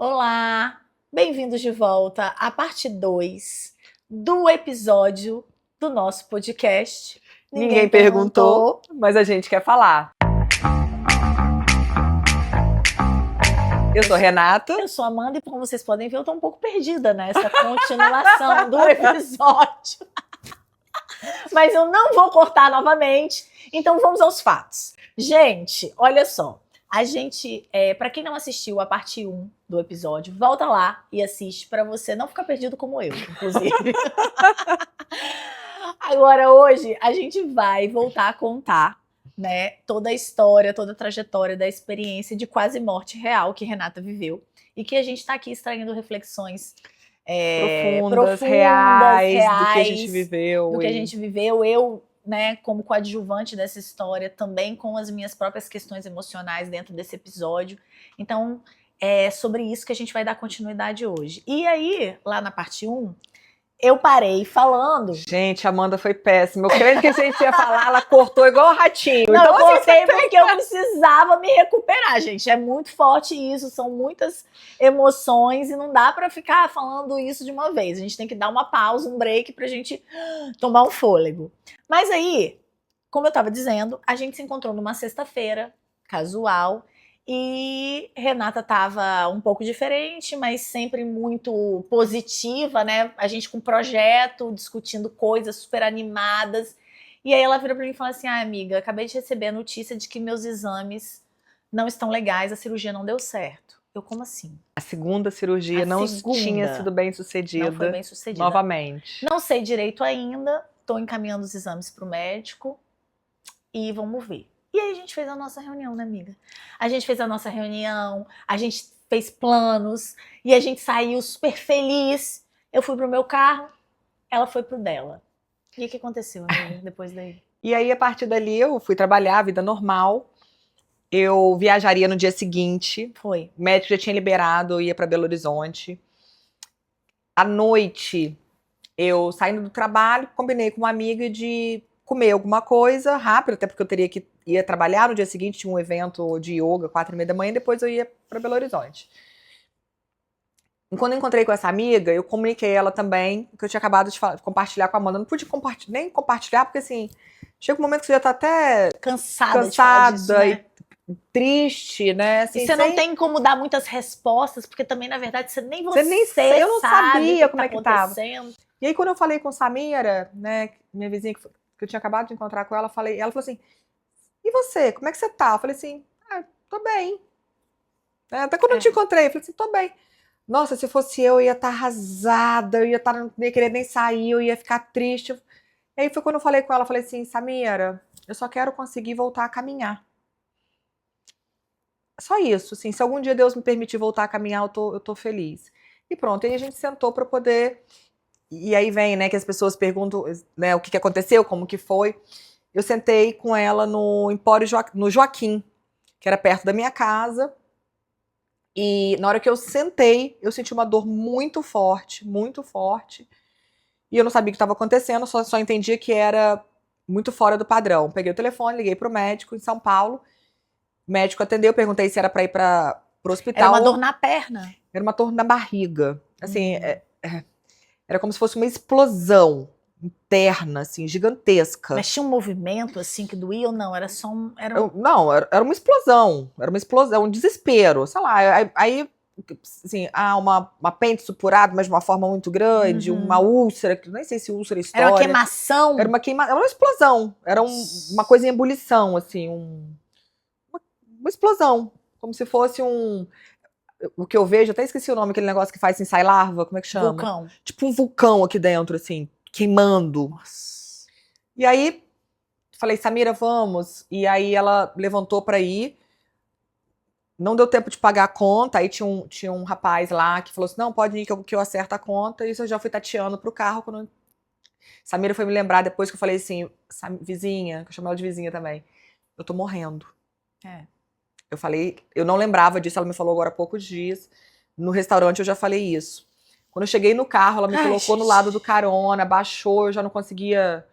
Olá, bem-vindos de volta à parte 2 do episódio do nosso podcast. Ninguém perguntou, mas a gente quer falar. Eu sou Renata. Eu sou Amanda e como vocês podem ver, eu tô um pouco perdida nessa continuação do episódio. Mas eu não vou cortar novamente, então vamos aos fatos. Gente, olha só. A gente, para quem não assistiu a parte 1 do episódio, volta lá e assiste para você não ficar perdido como eu, inclusive. Agora, hoje, a gente vai voltar a contar, né, toda a história, toda a trajetória da experiência de quase morte real que Renata viveu e que a gente está aqui extraindo reflexões profundas, reais, do que a gente viveu. Do que a gente viveu. Eu, né, como coadjuvante dessa história, também com as minhas próprias questões emocionais dentro desse episódio. Então, é sobre isso que a gente vai dar continuidade hoje. E aí, lá na parte 1, eu parei falando... Gente, a Amanda foi péssima. Eu creio que a gente ia falar, ela cortou igual o ratinho. Não, então, eu cortei porque eu precisava me recuperar, gente. É muito forte isso, são muitas emoções e não dá pra ficar falando isso de uma vez. A gente tem que dar uma pausa, um break pra gente tomar um fôlego. Mas aí, como eu tava dizendo, a gente se encontrou numa sexta-feira, casual, e Renata tava um pouco diferente, mas sempre muito positiva, né? A gente com projeto, discutindo coisas super animadas. E aí ela virou pra mim e falou assim: amiga, acabei de receber a notícia de que meus exames não estão legais, a cirurgia não deu certo. Eu, como assim? A segunda cirurgia tinha sido bem sucedida. Não foi bem sucedida. Novamente. Não sei direito ainda, tô encaminhando os exames pro médico e vamos ver. E aí a gente fez a nossa reunião, né, amiga? A gente fez a nossa reunião, a gente fez planos e a gente saiu super feliz. Eu fui pro meu carro, ela foi pro dela. E o que aconteceu, amiga, depois daí? E aí, a partir dali, eu fui trabalhar, vida normal. Eu viajaria no dia seguinte. Foi. O médico já tinha liberado, eu ia para Belo Horizonte. À noite, eu saindo do trabalho, combinei com uma amiga de comer alguma coisa rápido, até porque eu ia trabalhar no dia seguinte, tinha um evento de yoga, 4h30 da manhã, e depois eu ia para Belo Horizonte. E quando eu encontrei com essa amiga, eu comuniquei ela também, que eu tinha acabado de compartilhar com a Amanda. Eu não pude nem compartilhar, porque assim, chega um momento que você já tá até cansada de falar disso, né? E triste, né? Assim, e você não tem como dar muitas respostas, porque também, na verdade, nem você eu não sabia como é que tava. acontecendo. E aí, quando eu falei com Samira, né, minha vizinha, que eu tinha acabado de encontrar com ela, ela falou assim, e você, como é que você tá? Eu falei assim, tô bem. Até quando eu te encontrei, eu falei assim, tô bem. Nossa, se fosse eu ia estar arrasada, não ia querer nem sair, eu ia ficar triste. E aí foi quando eu falei com ela, falei assim, Samira, eu só quero conseguir voltar a caminhar. Só isso, assim, se algum dia Deus me permitir voltar a caminhar, eu tô feliz. E pronto, aí a gente sentou para poder... E aí vem, né, que as pessoas perguntam, né, o que aconteceu, como que foi. Eu sentei com ela no Empório no Joaquim, que era perto da minha casa. E na hora que eu sentei, eu senti uma dor muito forte, muito forte. E eu não sabia o que estava acontecendo, só entendia que era muito fora do padrão. Peguei o telefone, liguei pro médico em São Paulo. O médico atendeu, perguntei se era para ir pro hospital. Era uma dor na perna? Era uma dor na barriga. Assim, era como se fosse uma explosão interna, assim, gigantesca. Mas tinha um movimento, assim, que doía ou não? Era só um... Não, era uma explosão. Era uma explosão, um desespero. Sei lá, aí assim, uma apêndice supurado, mas de uma forma muito grande, uma úlcera, que nem sei se úlcera é história. Era uma queimação? Era uma explosão. Era uma coisa em ebulição, assim, uma explosão. Como se fosse o que eu vejo, até esqueci o nome, aquele negócio que faz assim, sai larva, como é que chama? Vulcão. Tipo um vulcão aqui dentro, assim, queimando. Nossa. E aí, falei, Samira, vamos. E aí ela levantou pra ir. Não deu tempo de pagar a conta. Aí tinha um rapaz lá que falou assim, não, pode ir que eu acerto a conta. E isso eu já fui tateando pro carro. Samira foi me lembrar depois que eu falei assim, vizinha, que eu chamo ela de vizinha também, eu tô morrendo. Eu falei, eu não lembrava disso, ela me falou agora há poucos dias. No restaurante eu já falei isso. Quando eu cheguei no carro, ela me colocou no lado do carona, baixou, eu já não conseguia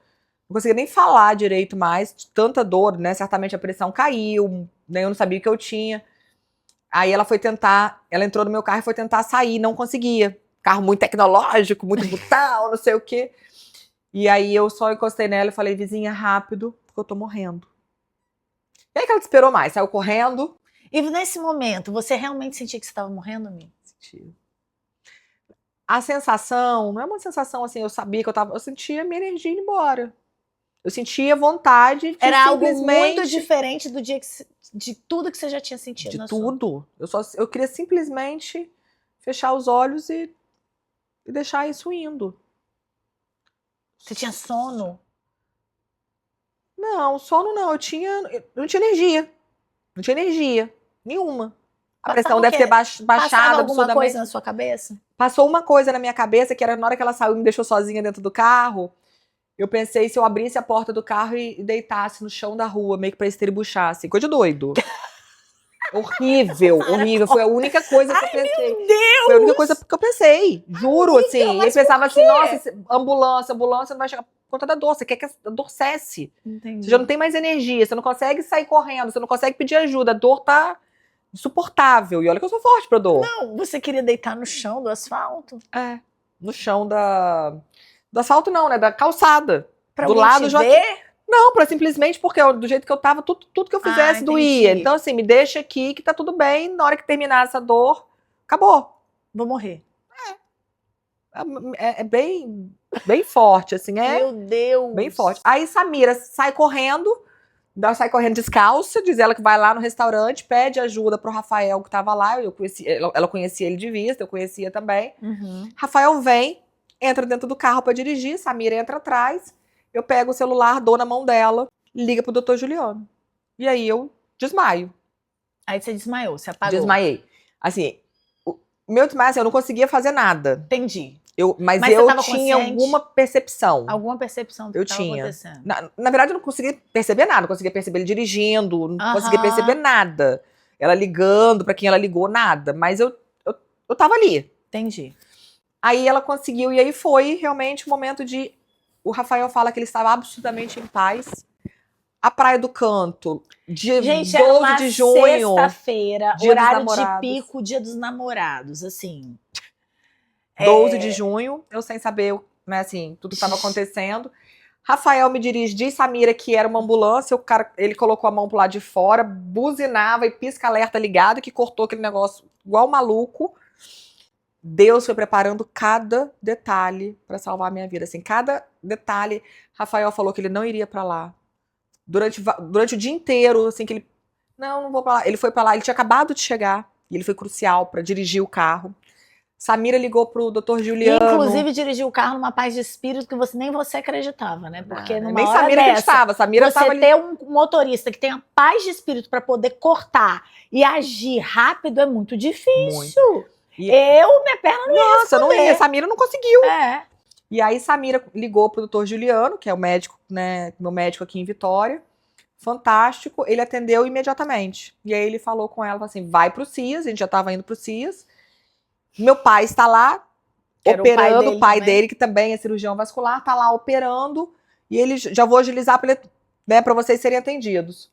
nem falar direito mais, de tanta dor, né? Certamente a pressão caiu, né? Eu não sabia o que eu tinha. Aí ela entrou no meu carro e foi tentar sair, não conseguia. Carro muito tecnológico, muito brutal, não sei o quê. E aí eu só encostei nela e falei, vizinha, rápido, porque eu tô morrendo. E aí que ela esperou mais, saiu correndo. E nesse momento, você realmente sentia que você estava morrendo, amiga? Sentia. A sensação, não é uma sensação assim, eu sabia que eu sentia a minha energia indo embora. Eu sentia vontade de Era algo simplesmente... muito diferente do dia de tudo que você já tinha sentido. De tudo. Eu queria simplesmente fechar os olhos e deixar isso indo. Você tinha sono? Não, sono não. Eu não tinha energia. Não tinha energia nenhuma. A pressão deve ter baixado Passava alguma absurdamente. coisa na sua cabeça? Passou uma coisa na minha cabeça, que era na hora que ela saiu e me deixou sozinha dentro do carro, eu pensei se eu abrisse a porta do carro e deitasse no chão da rua, meio que pra estribuchar, assim. Coisa de doido. Horrível, horrível. Foi a única coisa que eu pensei. Meu Deus! Foi a única coisa que eu pensei. Juro, assim. E aí pensava assim, nossa, ambulância não vai chegar por conta da dor. Você quer que a dor cesse. Entendi. Você já não tem mais energia, você não consegue sair correndo, você não consegue pedir ajuda. A dor tá insuportável. E olha que eu sou forte pra dor. Não, você queria deitar no chão do asfalto? É. No chão do asfalto não, né? Da calçada. Pra do alguém lado te já. ver? Não, simplesmente porque do jeito que eu tava, tudo que eu fizesse doía. entendi. Então, assim, me deixa aqui que tá tudo bem. Na hora que terminar essa dor, acabou. Vou morrer. É bem forte, assim. Meu Deus! Bem forte. Aí Samira sai correndo descalça, diz ela que vai lá no restaurante, pede ajuda pro Rafael que tava lá. Ela conhecia ele de vista, eu conhecia também. Uhum. Rafael vem, entra dentro do carro pra dirigir, Samira entra atrás. Eu pego o celular, dou na mão dela, liga pro Dr. Juliano. E aí eu desmaio. Aí você desmaiou, você apagou. Desmaiei. Assim, o meu desmaio, assim, eu não conseguia fazer nada. Entendi. Mas você eu tava tinha consciente? alguma percepção. Alguma percepção do que estava acontecendo? Na verdade, eu não conseguia perceber nada. Não conseguia perceber ele dirigindo, não conseguia perceber nada. Ela ligando, pra quem ela ligou, nada. Mas eu tava ali. Entendi. Aí ela conseguiu, e aí foi realmente o momento de... O Rafael fala que ele estava absolutamente em paz. A Praia do Canto, dia 12 de junho. Sexta-feira, horário de pico, dia dos namorados, assim. 12 de junho, eu sem saber, né, assim, tudo que estava acontecendo. Rafael me dirige, diz Samira que era uma ambulância, o cara, ele colocou a mão pro lado de fora, buzinava e pisca-alerta ligado, que cortou aquele negócio igual maluco. Deus foi preparando cada detalhe para salvar a minha vida, assim, cada detalhe. Rafael falou que ele não iria para lá. Durante o dia inteiro, assim, que ele... Não vou pra lá. Ele foi pra lá, ele tinha acabado de chegar, e ele foi crucial para dirigir o carro. Samira ligou pro Dr. Juliano. E, inclusive, dirigiu o carro numa paz de espírito que nem você acreditava, né? Porque numa nem hora Samira acreditava. Samira você ter um motorista que tenha paz de espírito para poder cortar e agir rápido é muito difícil. Muito. Minha perna não ia responder. Não ia. Samira não conseguiu. É. E aí Samira ligou pro Dr. Juliano, que é o médico, né, meu médico aqui em Vitória. Fantástico. Ele atendeu imediatamente. E aí ele falou com ela, assim, vai pro CIAS, a gente já tava indo pro CIAS. Meu pai está lá operando, o pai dele, que também é cirurgião vascular, está lá operando, e ele já vou agilizar para vocês serem atendidos.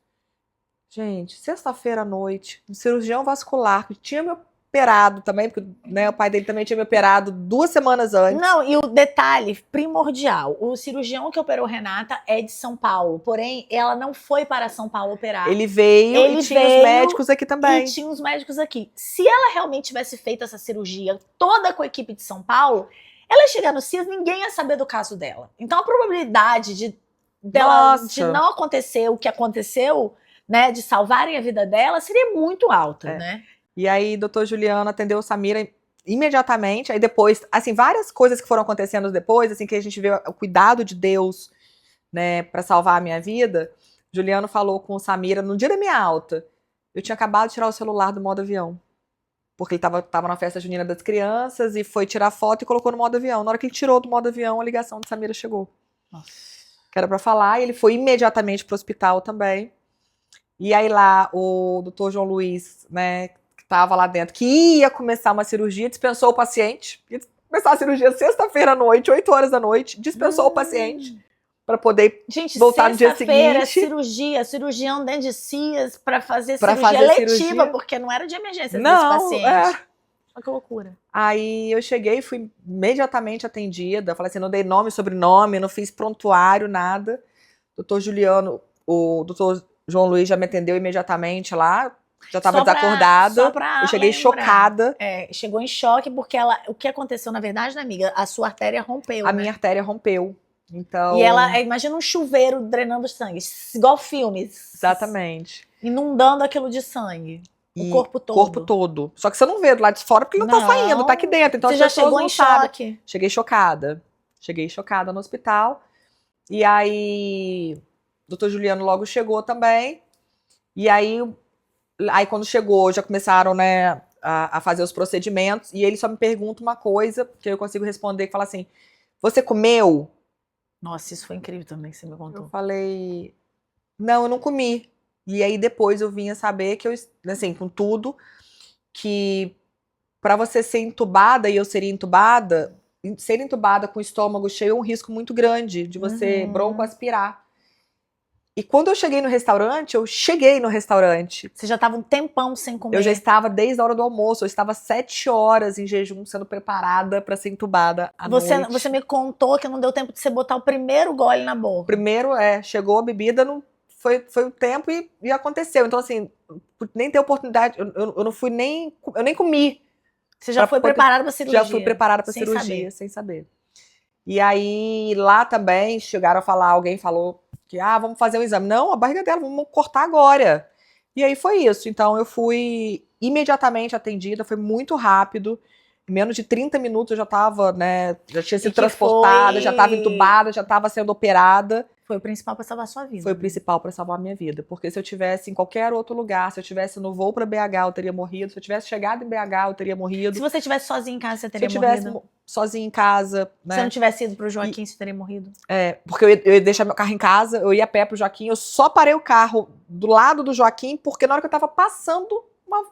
Gente, sexta-feira à noite, um cirurgião vascular que tinha me operado também, porque né, o pai dele também tinha me operado 2 semanas antes. Não, e o detalhe primordial, o cirurgião que operou Renata é de São Paulo, porém ela não foi para São Paulo operar. Ele veio e tinha os médicos aqui também. E tinha os médicos aqui. Se ela realmente tivesse feito essa cirurgia toda com a equipe de São Paulo, ela ia chegar no CIAS, ninguém ia saber do caso dela. Então a probabilidade de não acontecer o que aconteceu, né, de salvarem a vida dela, seria muito alta, né? E aí, doutor Juliano atendeu Samira imediatamente. Aí depois, assim, várias coisas que foram acontecendo depois, assim, que a gente vê o cuidado de Deus, né, pra salvar a minha vida. Juliano falou com Samira no dia da minha alta. Eu tinha acabado de tirar o celular do modo avião. Porque ele tava na festa junina das crianças e foi tirar foto e colocou no modo avião. Na hora que ele tirou do modo avião, a ligação de Samira chegou. Nossa. Que era pra falar, e ele foi imediatamente pro hospital também. E aí lá, o doutor João Luiz, né, estava lá dentro, que ia começar uma cirurgia, dispensou o paciente. Ia começar a cirurgia sexta-feira à noite, 8 horas da noite, dispensou o paciente. para poder Gente, voltar no dia sexta-feira, seguinte. cirurgião dentro de cias para fazer Pra cirurgia fazer letiva, cirurgia. porque não era de emergência desse Não, paciente. Olha que loucura. Aí eu cheguei, fui imediatamente atendida. Falei assim, não dei nome, sobrenome, não fiz prontuário, nada. Doutor Juliano, o doutor João Luiz já me atendeu imediatamente lá. Já estava desacordada. Só pra Eu cheguei lembrar. chocada. Chegou em choque porque o que aconteceu na verdade, né, amiga? A sua artéria rompeu, A né? minha artéria rompeu. Então... E ela, imagina um chuveiro drenando sangue, igual filmes. Exatamente. Inundando aquilo de sangue. O corpo todo. Corpo todo. Só que você não vê do lado de fora porque ele não tá saindo, tá aqui dentro. Então você as já pessoas chegou não em sabem. choque? Cheguei chocada. Cheguei chocada no hospital. E aí, o doutor Juliano logo chegou também. E aí quando chegou, já começaram, né, a fazer os procedimentos. E ele só me pergunta uma coisa, que eu consigo responder, que fala assim, você comeu? Nossa, isso foi incrível também que você me contou. Eu falei, não, eu não comi. E aí depois eu vinha saber que eu, assim, com tudo, que para você ser entubada, e eu seria entubada, ser entubada com o estômago cheio é um risco muito grande de você broncoaspirar. E quando eu cheguei no restaurante, Você já estava um tempão sem comer. Eu já estava desde a hora do almoço, eu estava 7 horas em jejum sendo preparada para ser entubada à noite. Você me contou que não deu tempo de você botar o primeiro gole na boca. Primeiro, chegou a bebida, não, foi o tempo e aconteceu. Então, assim, nem ter oportunidade, eu não fui nem, eu nem comi. Você já foi preparada para cirurgia? Já fui preparada para cirurgia, sem saber. E aí, lá também, chegaram a falar, alguém falou que, vamos fazer um exame. Não, a barriga dela, vamos cortar agora. E aí foi isso. Então, eu fui imediatamente atendida, foi muito rápido. Em menos de 30 minutos eu já estava, né, já tinha sido transportada, já estava entubada, já estava sendo operada. Foi o principal para salvar a sua vida. Foi o principal para salvar a minha vida. Porque se eu tivesse em qualquer outro lugar, se eu tivesse no voo para BH, eu teria morrido. Se eu tivesse chegado em BH, eu teria morrido. Se você estivesse sozinha em casa, você teria morrido. Se eu tivesse sozinha em casa, né? Se eu não tivesse ido pro Joaquim, você teria morrido. Porque eu ia deixar meu carro em casa, eu ia a pé pro Joaquim, eu só parei o carro do lado do Joaquim, porque na hora que eu tava passando,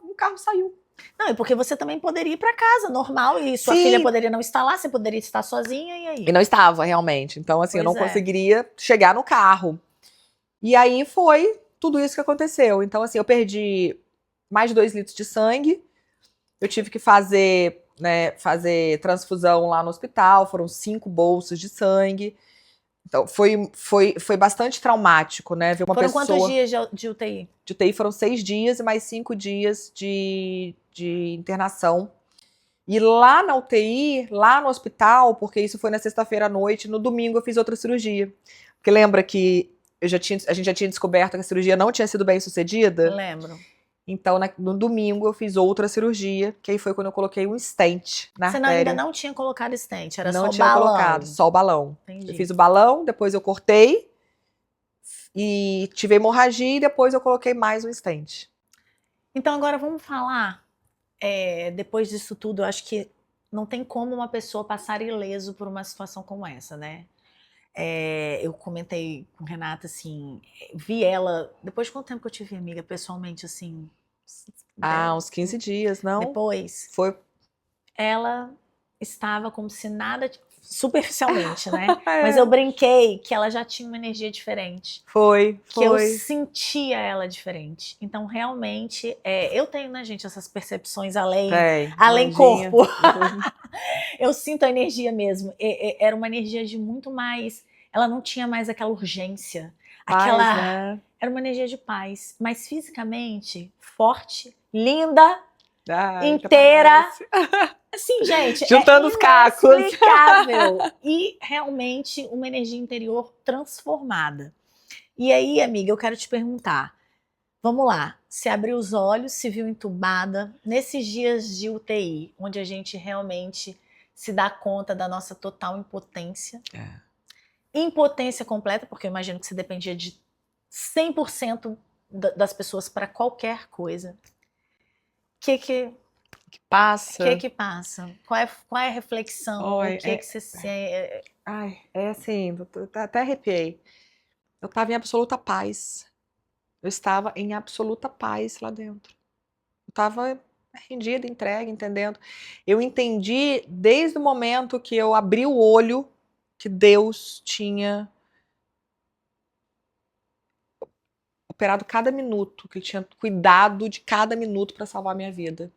um carro saiu. Não, e porque você também poderia ir pra casa, normal, e sua filha poderia não estar lá, você poderia estar sozinha, e aí? E não estava, realmente. Então, assim, eu não conseguiria chegar no carro. E aí foi tudo isso que aconteceu. Então, assim, eu perdi mais de 2 litros de sangue, eu tive que fazer transfusão lá no hospital, foram 5 bolsas de sangue. Então, foi bastante traumático, né? Ver uma foram pessoa... quantos dias de UTI? De UTI foram 6 dias e mais 5 dias de internação. E lá na UTI, lá no hospital, porque isso foi na sexta-feira à noite, no domingo eu fiz outra cirurgia. Porque lembra que a gente já tinha descoberto que a cirurgia não tinha sido bem sucedida? Lembro. Então, no domingo, eu fiz outra cirurgia, que aí foi quando eu coloquei um stent na artéria. Você ainda não tinha colocado stent, era só o balão. Não tinha colocado, só o balão. Entendi. Eu fiz o balão, depois eu cortei e tive hemorragia e depois eu coloquei mais um stent. Então, agora vamos falar, depois disso tudo, eu acho que não tem como uma pessoa passar ileso por uma situação como essa, né? Eu comentei com Renata, assim, vi ela, depois de quanto tempo que eu tive amiga pessoalmente, assim? Uns 15 dias, não? Depois? Foi. Ela estava como se nada, superficialmente, né? Mas eu brinquei que ela já tinha uma energia diferente. Que eu sentia ela diferente. Então, realmente, eu tenho, né, gente, essas percepções além corpo. Eu sinto a energia mesmo. Era uma energia de muito mais... Ela não tinha mais aquela urgência. Era uma energia de paz. Mas fisicamente, forte, linda, inteira. Assim, gente, juntando os cacos. Inexplicável. E realmente uma energia interior transformada. E aí, amiga, eu quero te perguntar. Vamos lá. Se abriu os olhos, se viu entubada, nesses dias de UTI, onde a gente realmente se dá conta da nossa total impotência. Impotência completa, porque eu imagino que você dependia de 100% das pessoas para qualquer coisa. Que passa? O que passa? Qual é a reflexão? O que você sente? Assim, até arrepiei. Eu estava em absoluta paz. Eu estava em absoluta paz lá dentro. Eu estava rendida, entregue, entendendo. Eu entendi desde o momento que eu abri o olho que Deus tinha operado cada minuto, que ele tinha cuidado de cada minuto para salvar a minha vida.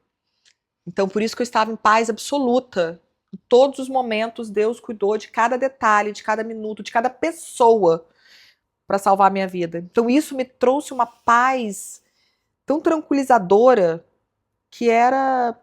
Então, por isso que eu estava em paz absoluta. Em todos os momentos, Deus cuidou de cada detalhe, de cada minuto, de cada pessoa para salvar a minha vida. Então, isso me trouxe uma paz tão tranquilizadora que era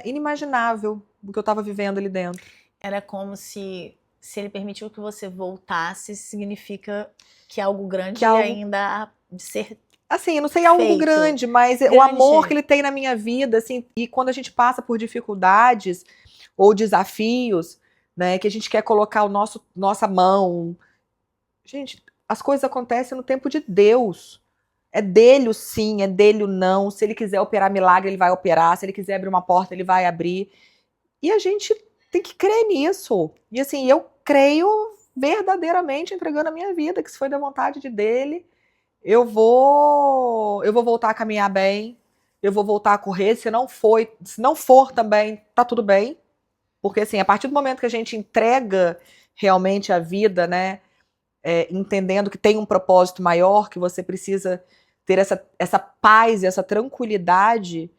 inimaginável o que eu estava vivendo ali dentro. Era como se ele permitiu que você voltasse, significa que algo grande ainda há de ser assim, eu não sei algo feito. grande, mas o amor que ele tem na minha vida, assim, e quando a gente passa por dificuldades ou desafios, né, que a gente quer colocar nossa mão. Gente, as coisas acontecem no tempo de Deus. É dele o sim, é dele o não. Se ele quiser operar milagre, ele vai operar. Se ele quiser abrir uma porta, ele vai abrir. E a gente tem que crer nisso. E assim, eu creio verdadeiramente entregando a minha vida, que se foi da vontade dele, eu vou voltar a caminhar bem, eu vou voltar a correr. Se não for também, tá tudo bem. Porque assim, a partir do momento que a gente entrega realmente a vida, né, entendendo que tem um propósito maior, que você precisa ter essa paz e essa tranquilidade,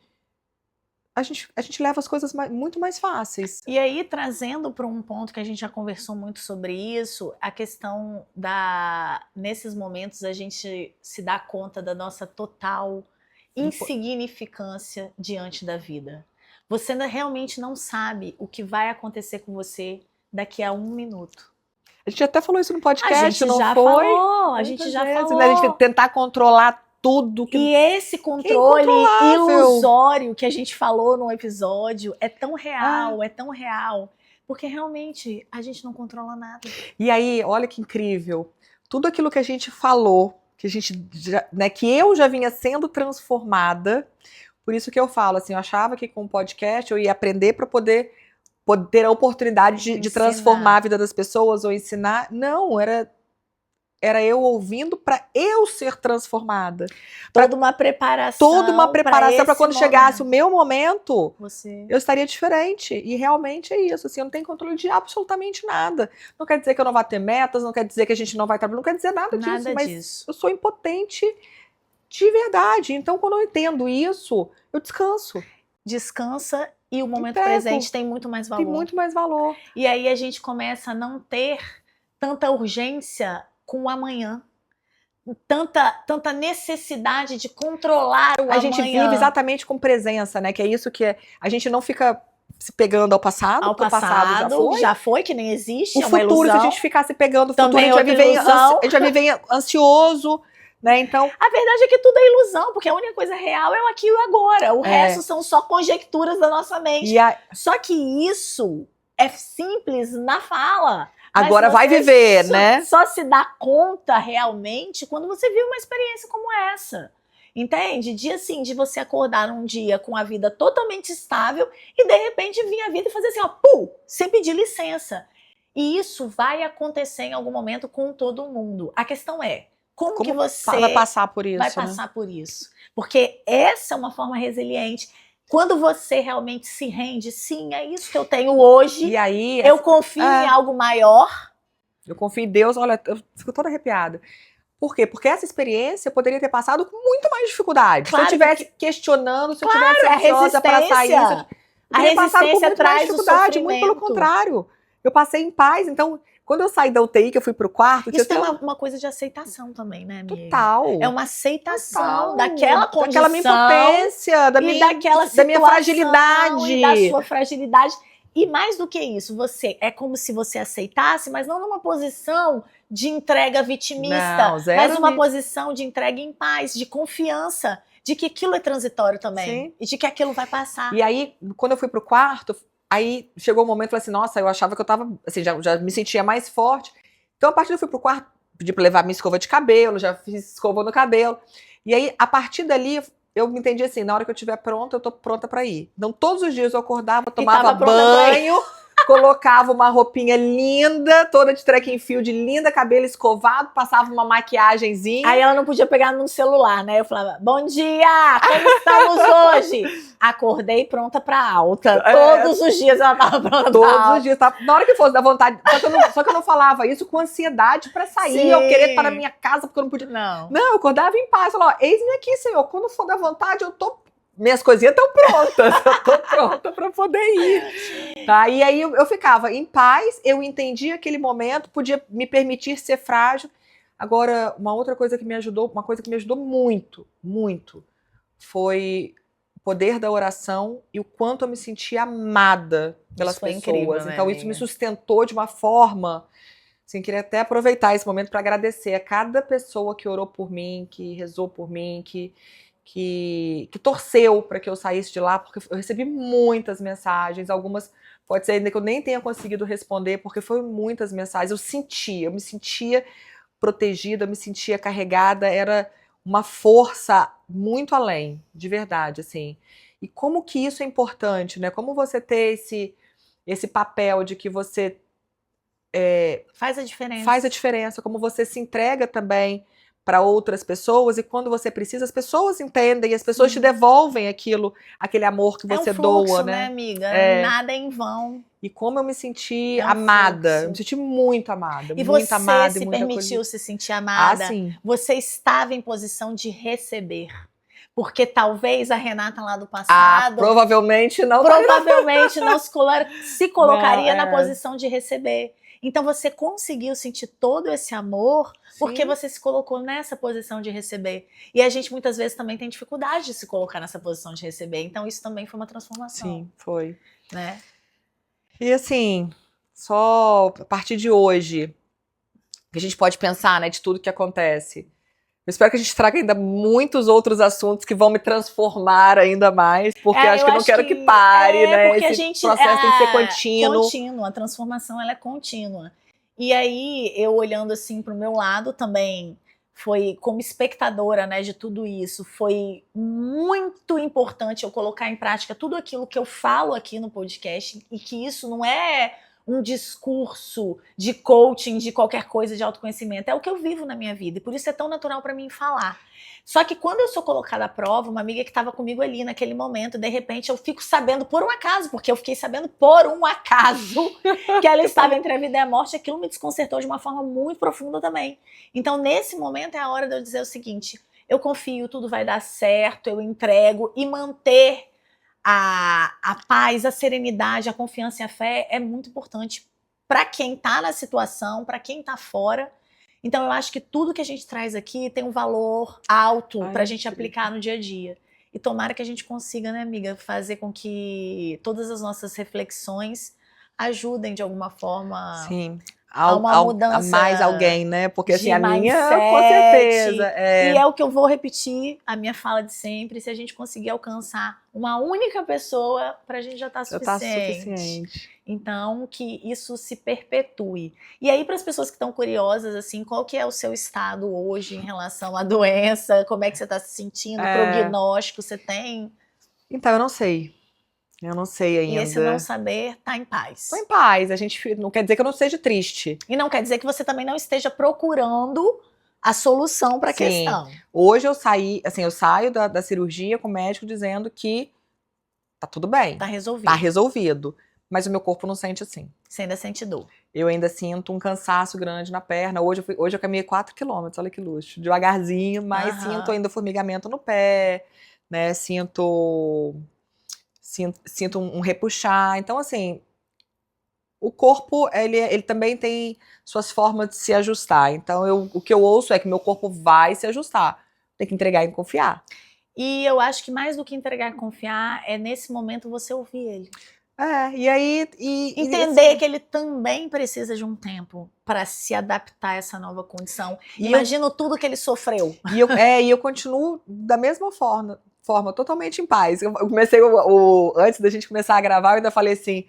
a gente leva as coisas muito mais fáceis. E aí, trazendo para um ponto que a gente já conversou muito sobre isso, a questão nesses momentos, a gente se dá conta da nossa total insignificância diante da vida. Você realmente não sabe o que vai acontecer com você daqui a 1 minuto. A gente até falou isso no podcast, não já foi? Falou, a gente já falou. Né? A gente tentar controlar tudo. E esse controle ilusório que a gente falou no episódio é tão real, porque realmente a gente não controla nada. E aí, olha que incrível, tudo aquilo que a gente falou, que a gente, né, que eu já vinha sendo transformada, por isso que eu falo, assim, eu achava que com o podcast eu ia aprender para poder ter a oportunidade de transformar a vida das pessoas ou ensinar. Não, era eu ouvindo para eu ser transformada. Toda uma preparação para quando chegasse o meu momento, eu estaria diferente. E realmente é isso. Assim, eu não tenho controle de absolutamente nada. Não quer dizer que eu não vá ter metas, não quer dizer que a gente não vai trabalhar, não quer dizer nada disso. Mas eu sou impotente de verdade. Então, quando eu entendo isso, eu descanso. Descansa e o momento presente tem muito mais valor. Tem muito mais valor. E aí a gente começa a não ter tanta urgência com o amanhã. Tanta necessidade de controlar o amanhã. A gente vive exatamente com presença, né? Que é isso que a gente não fica se pegando ao passado, porque o passado já foi, que nem existe, o futuro, se a gente ficar se pegando o futuro, também a gente vai viver ansioso, né? Então, a verdade é que tudo é ilusão, porque a única coisa real é o aqui e o agora. O resto são só conjecturas da nossa mente. Só que isso é simples na fala. Agora vai viver, né? Só se dá conta realmente quando você vive uma experiência como essa. Entende? De você acordar num dia com a vida totalmente estável e de repente vir a vida e fazer assim, ó, sem pedir licença. E isso vai acontecer em algum momento com todo mundo. A questão é, como que você vai passar por isso? Vai passar por isso. Porque essa é uma forma resiliente. Quando você realmente se rende, sim, é isso que eu tenho hoje. E aí, eu confio em algo maior. Eu confio em Deus. Olha, eu fico toda arrepiada. Por quê? Porque essa experiência eu poderia ter passado com muito mais dificuldade. Claro, se eu estivesse questionando, se eu estivesse ansiosa para sair, a resistência traz dificuldade. Muito pelo contrário. Eu passei em paz, então... Quando eu saí da UTI, que eu fui pro quarto... Isso tem uma coisa de aceitação também, né, amiga? Total. É uma aceitação daquela condição. Daquela minha impotência, da minha fragilidade. E da sua fragilidade. E mais do que isso, é como se você aceitasse, mas não numa posição de entrega vitimista, mas numa posição de entrega em paz, de confiança, de que aquilo é transitório também. Sim. E de que aquilo vai passar. E aí, quando eu fui pro quarto... Aí chegou um momento, eu falei assim, nossa, eu achava que eu tava, assim, já me sentia mais forte. Então, a partir daí eu fui pro quarto, pedi pra levar minha escova de cabelo, já fiz escova no cabelo. E aí, a partir dali, eu me entendi assim, na hora que eu estiver pronta, eu tô pronta pra ir. Então, todos os dias eu acordava, tomava banho. colocava uma roupinha linda, toda de track and field, linda, cabelo escovado, passava uma maquiagenzinha. Aí ela não podia pegar no celular, né? Eu falava, bom dia, como estamos hoje? Acordei pronta pra alta. Todos os dias ela tava pronta pra alta. Todos os dias. Na hora que fosse dar vontade. Só que eu não falava isso com ansiedade pra sair. Sim. Eu querer estar na minha casa porque eu não podia. Não. Não, eu acordava em paz. Falava, eis-me aqui, Senhor. Quando for dar vontade, eu tô. Minhas coisinhas estão prontas. Eu tô pronta pra poder ir. Tá? E aí eu ficava em paz, eu entendia aquele momento, podia me permitir ser frágil. Agora, uma coisa que me ajudou muito, muito, foi o poder da oração e o quanto eu me senti amada pelas pessoas. Incrível, né, então, amiga? isso me sustentou de uma forma. Assim, queria até aproveitar esse momento para agradecer a cada pessoa que orou por mim, que rezou por mim, que torceu para que eu saísse de lá, porque eu recebi muitas mensagens, algumas pode ser ainda que eu nem tenha conseguido responder, porque foram muitas mensagens. Eu me sentia protegida, eu me sentia carregada, era uma força muito além, de verdade, assim. E como que isso é importante, né? Como você ter esse papel de que você faz a diferença. Faz a diferença, como você se entrega também para outras pessoas, e quando você precisa, as pessoas entendem, e as pessoas te devolvem aquele amor que você fluxo, doa, né, né? amiga? Nada é em vão. E como eu me senti É um amada, fluxo. eu me senti muito amada, E muito você amada, se e muito permitiu acolhida. se sentir amada. Sim. Você estava em posição de receber. Porque talvez a Renata lá do passado Provavelmente não se colocaria Não, na posição de receber. Então você conseguiu sentir todo esse amor porque você se colocou nessa posição de receber. E a gente muitas vezes também tem dificuldade de se colocar nessa posição de receber. Então isso também foi uma transformação. Sim, foi. Né? E assim, só a partir de hoje, que a gente pode pensar, né, de tudo que acontece. Eu espero que a gente traga ainda muitos outros assuntos que vão me transformar ainda mais, porque acho que eu não quero que pare, né? Porque esse processo tem que ser contínuo. Contínuo, a transformação ela é contínua. E aí, eu olhando assim para o meu lado também, foi como espectadora, né, de tudo isso, foi muito importante eu colocar em prática tudo aquilo que eu falo aqui no podcast, e que isso não é um discurso de coaching, de qualquer coisa, de autoconhecimento. É o que eu vivo na minha vida. E por isso é tão natural para mim falar. Só que quando eu sou colocada à prova, uma amiga que estava comigo ali naquele momento, de repente eu fico sabendo por um acaso, porque eu fiquei sabendo por um acaso que ela estava entre a vida e a morte, aquilo me desconcertou de uma forma muito profunda também. Então, nesse momento, é a hora de eu dizer o seguinte: eu confio, tudo vai dar certo, eu entrego, e manter a paz, a serenidade, a confiança e a fé é muito importante para quem está na situação, para quem está fora. Então eu acho que tudo que a gente traz aqui tem um valor alto para a gente aplicar no dia a dia. E tomara que a gente consiga, né, amiga, fazer com que todas as nossas reflexões ajudem de alguma forma. Sim. A uma mudança a mais alguém, né? Porque assim, a minha, mindset, com certeza. E é o que eu vou repetir, a minha fala de sempre: se a gente conseguir alcançar uma única pessoa, pra gente já tá suficiente. Então, que isso se perpetue. E aí, para as pessoas que estão curiosas, assim, qual que é o seu estado hoje em relação à doença? Como é que você tá se sentindo? Prognóstico você tem? Então, eu não sei. Eu não sei ainda. E esse não saber tá em paz. Tô em paz. A gente não quer dizer que eu não seja triste. E não quer dizer que você também não esteja procurando a solução para a questão. Hoje eu saio da cirurgia com o médico dizendo que tá tudo bem. Tá resolvido. Tá resolvido. Mas o meu corpo não sente assim. Você ainda sente dor. Eu ainda sinto um cansaço grande na perna. Hoje eu caminhei 4 quilômetros, olha que luxo. Devagarzinho, mas sinto ainda formigamento no pé, né? Sinto um repuxar. Então, assim, o corpo, ele também tem suas formas de se ajustar. Então, o que eu ouço é que meu corpo vai se ajustar. Tem que entregar e confiar. E eu acho que mais do que entregar e confiar, é nesse momento você ouvir ele. E aí... Entender assim, que ele também precisa de um tempo para se adaptar a essa nova condição. Imagino tudo que ele sofreu. E eu continuo da mesma forma, totalmente em paz. Eu comecei, antes da gente começar a gravar, eu ainda falei assim: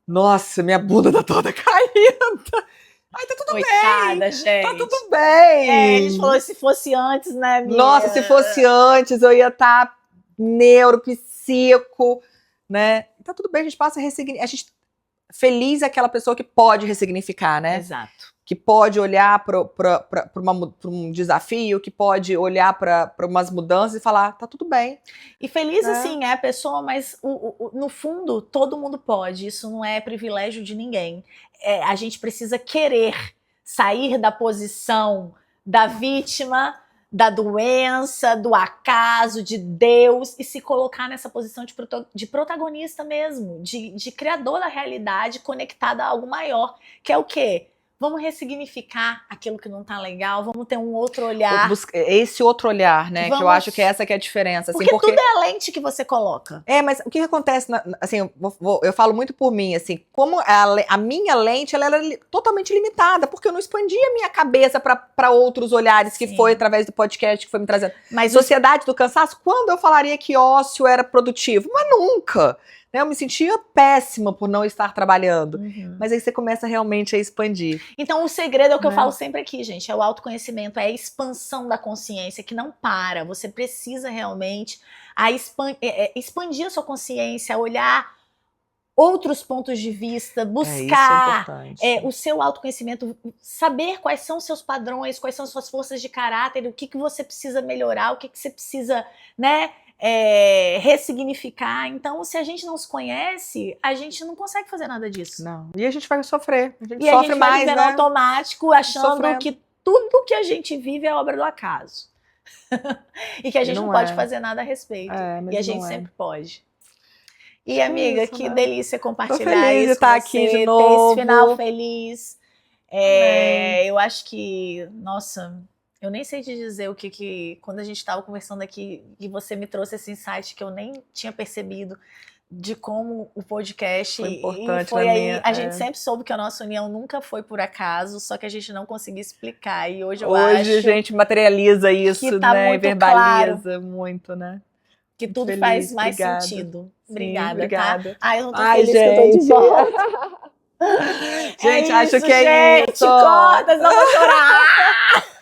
nossa, minha bunda tá toda caindo. Ai, tá tudo Coitada, bem. gente. Tá tudo bem. A gente falou, se fosse antes, né, amiga? Nossa, se fosse antes, eu ia estar neuropsico, né? Tá tudo bem, a gente passa a ressignificar. feliz é aquela pessoa que pode ressignificar, né? Exato. Que pode olhar para um desafio, que pode olhar para umas mudanças e falar, tá tudo bem. E feliz, assim, é a pessoa, mas no fundo, todo mundo pode. Isso não é privilégio de ninguém. A gente precisa querer sair da posição da vítima, da doença, do acaso, de Deus, e se colocar nessa posição de protagonista mesmo, de criador da realidade, conectada a algo maior, que é o quê? Vamos ressignificar aquilo que não tá legal, vamos ter um outro olhar. Esse outro olhar, né? Que eu acho que essa que é a diferença. Assim, porque tudo é a lente que você coloca. Mas o que acontece, assim, eu falo muito por mim, assim, como a minha lente, ela era totalmente limitada, porque eu não expandia a minha cabeça para outros olhares, que foi através do podcast que foi me trazendo. Mas Sociedade do Cansaço, quando eu falaria que ócio era produtivo? Mas nunca! Eu me sentia péssima por não estar trabalhando. Mas aí você começa realmente a expandir. Então o segredo é o que eu falo sempre aqui, gente. É o autoconhecimento, é a expansão da consciência que não para. Você precisa realmente expandir a sua consciência, olhar outros pontos de vista, buscar o seu autoconhecimento, saber quais são os seus padrões, quais são as suas forças de caráter, o que você precisa melhorar, o que você precisa, né? Ressignificar. Então, se a gente não se conhece, a gente não consegue fazer nada disso. Não. E a gente vai sofrer. A gente sofre mais, vai vivendo né? automático, achando que tudo que a gente vive é obra do acaso. E que a gente não pode fazer nada a respeito. E a gente sempre pode. E, amiga, que delícia compartilhar isso de estar aqui de novo. Ter esse final feliz. Eu acho que, nossa... Eu nem sei te dizer o que quando a gente estava conversando aqui, e você me trouxe esse insight que eu nem tinha percebido de como o podcast foi importante. E foi aí, a gente sempre soube que a nossa união nunca foi por acaso, só que a gente não conseguia explicar. E hoje a gente materializa isso, que tá né? Muito verbaliza claro, muito, né? Que tudo faz mais sentido. Obrigada, obrigada. Tá? Eu não tô feliz que eu tô de volta. Gente, acho que é isso. Corta, senão eu vou chorar.